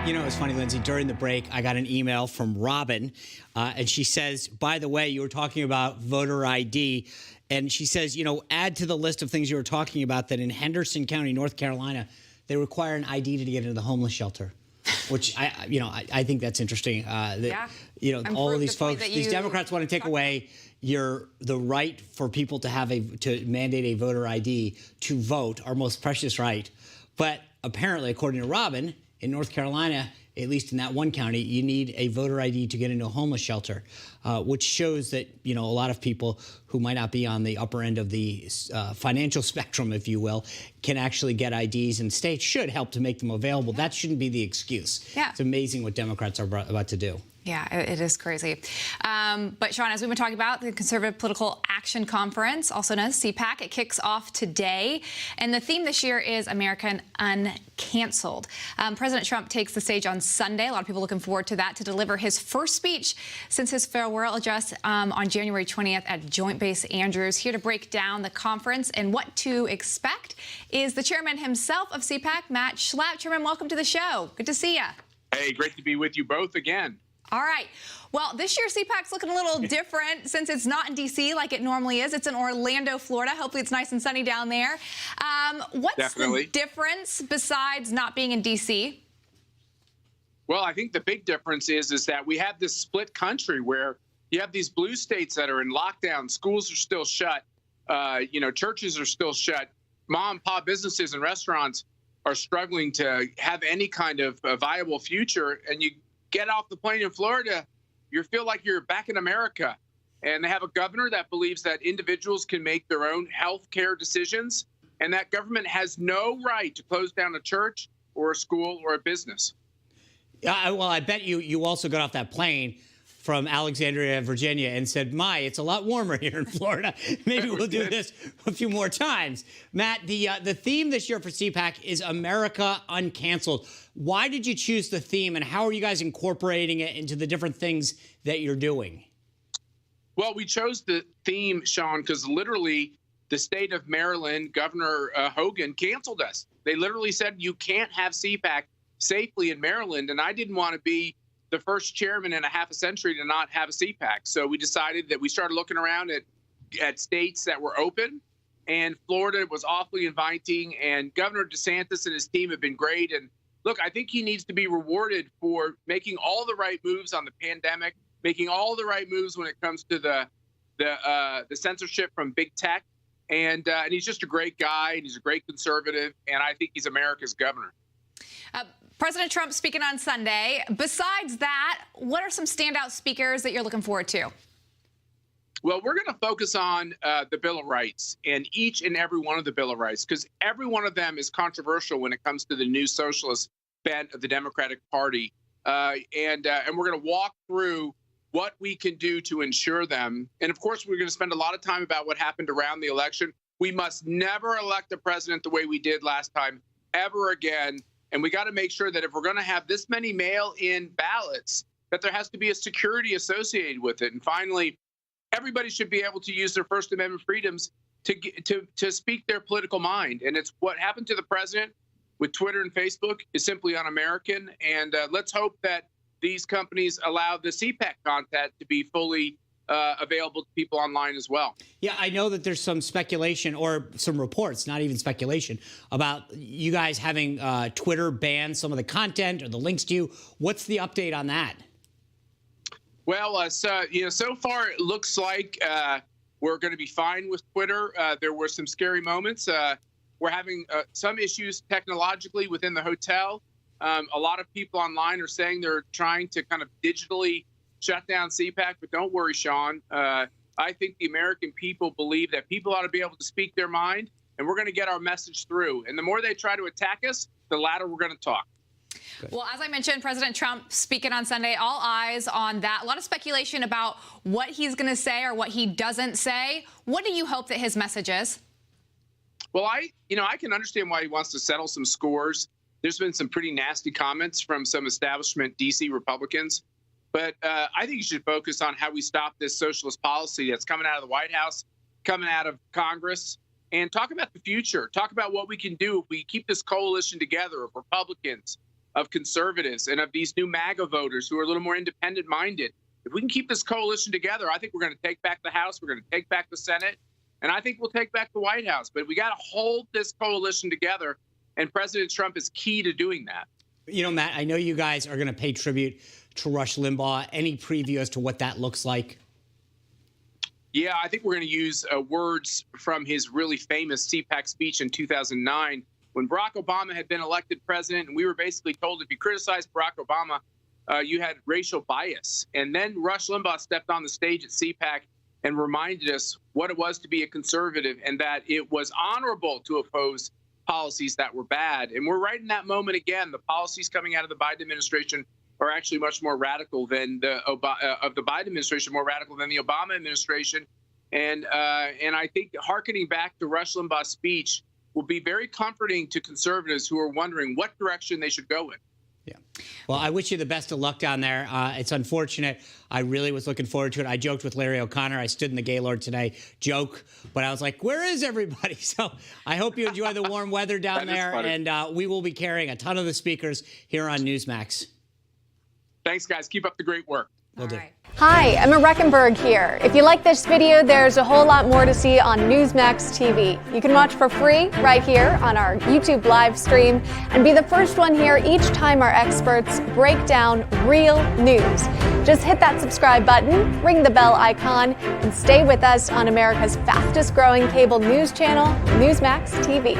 You know, it's funny, Lindsay, during the break, I got an email from Robin, and she says, by the way, you were talking about voter ID, and she says, you know, add to the list of things you were talking about that in Henderson County, North Carolina, they require an ID to get into the homeless shelter, which I think that's interesting. You know, all of these folks, these Democrats want to take away the right for people to mandate a voter ID to vote, our most precious right. But apparently, according to Robin, in North Carolina, at least in that one county, you need a voter ID to get into a homeless shelter, which shows that, you know, a lot of people who might not be on the upper end of the financial spectrum, if you will, can actually get IDs, and states should help to make them available. That shouldn't be the excuse. Yeah. It's amazing what Democrats are about to do. Yeah, it is crazy. But Sean, as we've been talking about, the Conservative Political Action Conference, also known as CPAC, it kicks off today. And the theme this year is American Uncanceled. President Trump takes the stage on Sunday. A lot of people looking forward to that, to deliver his first speech since his farewell address on January 20th at Joint Base Andrews. Here to break down the conference and what to expect is the chairman himself of CPAC, Matt Schlapp. Chairman, welcome to the show. Good to see you. Hey, great to be with you both again. All right. Well, this year CPAC's looking a little different since it's not in D.C. like it normally is. It's in Orlando, Florida. Hopefully it's nice and sunny down there. What's the difference besides not being in D.C.? Well, I think the big difference is that we have this split country where you have these blue states that are in lockdown. Schools are still shut. Churches are still shut. Mom and pop businesses and restaurants are struggling to have any kind of viable future. And you get off the plane in Florida, you feel like you're back in America. And they have a governor that believes that individuals can make their own health care decisions, and that government has no right to close down a church or a school or a business. Yeah, well, I bet you also got off that plane from Alexandria, Virginia, and said, it's a lot warmer here in Florida. Maybe we'll do this a few more times. Matt, the theme this year for CPAC is America Uncanceled. Why did you choose the theme, and how are you guys incorporating it into the different things that you're doing? Well, we chose the theme, Sean, because literally the state of Maryland, Governor Hogan, canceled us. They literally said you can't have CPAC safely in Maryland, and I didn't want to be the first chairman in a half a century to not have a CPAC. So we decided that we started looking around at states that were open, and Florida was awfully inviting, and Governor DeSantis and his team have been great. And look, I think he needs to be rewarded for making all the right moves on the pandemic, making all the right moves when it comes to the censorship from big tech. And he's just a great guy, and he's a great conservative, and I think he's America's governor. President Trump speaking on Sunday. Besides that, what are some standout speakers that you're looking forward to? Well, we're going to focus on the Bill of Rights, and each and every one of the Bill of Rights, because every one of them is controversial when it comes to the new socialist bent of the Democratic Party. And we're going to walk through what we can do to ensure them. And of course, we're going to spend a lot of time about what happened around the election. We must never elect a president the way we did last time, ever again. And we got to make sure that if we're going to have this many mail-in ballots, that there has to be a security associated with it. And finally, everybody should be able to use their First Amendment freedoms to speak their political mind. And it's what happened to the president with Twitter and Facebook is simply un-American. And let's hope that these companies allow the CPAC content to be fully available to people online as well. Yeah, I know that there's some speculation or some reports, not even speculation, about you guys having Twitter ban some of the content or the links to you. What's the update on that? Well, so far it looks like we're going to be fine with Twitter. There were some scary moments. We're having some issues technologically within the hotel. A lot of people online are saying they're trying to kind of digitally shut down CPAC, but don't worry, Sean. I think the American people believe that people ought to be able to speak their mind, and we're going to get our message through. And the more they try to attack us, the louder we're going to talk. Good. Well, as I mentioned, President Trump speaking on Sunday, all eyes on that. A lot of speculation about what he's going to say or what he doesn't say. What do you hope that his message is? Well, I can understand why he wants to settle some scores. There's been some pretty nasty comments from some establishment D.C. Republicans. But I think you should focus on how we stop this socialist policy that's coming out of the White House, coming out of Congress, and talk about the future. Talk about what we can do if we keep this coalition together of Republicans, of conservatives and of these new MAGA voters who are a little more independent minded. If we can keep this coalition together, I think we're going to take back the House. We're going to take back the Senate. And I think we'll take back the White House. But we got to hold this coalition together. And President Trump is key to doing that. You know, Matt, I know you guys are going to pay tribute to Rush Limbaugh. Any preview as to what that looks like? Yeah, I think we're going to use words from his really famous CPAC speech in 2009 when Barack Obama had been elected president. And we were basically told if you criticized Barack Obama, you had racial bias. And then Rush Limbaugh stepped on the stage at CPAC and reminded us what it was to be a conservative and that it was honorable to oppose policies that were bad. And we're right in that moment again. The policies coming out of the Biden administration are actually much more radical than the Biden administration, more radical than the Obama administration. And I think hearkening back to Rush Limbaugh's speech will be very comforting to conservatives who are wondering what direction they should go in. Yeah. Well, I wish you the best of luck down there. It's unfortunate. I really was looking forward to it. I joked with Larry O'Connor. I stood in the Gaylord today, but I was like, where is everybody? So I hope you enjoy the warm weather down there. And we will be carrying a ton of the speakers here on Newsmax. Thanks, guys. Keep up the great work. Will do. Hi, Emma Reckenberg here. If you like this video, there's a whole lot more to see on Newsmax TV. You can watch for free right here on our YouTube live stream and be the first one here each time our experts break down real news. Just hit that subscribe button, ring the bell icon, and stay with us on America's fastest growing cable news channel, Newsmax TV.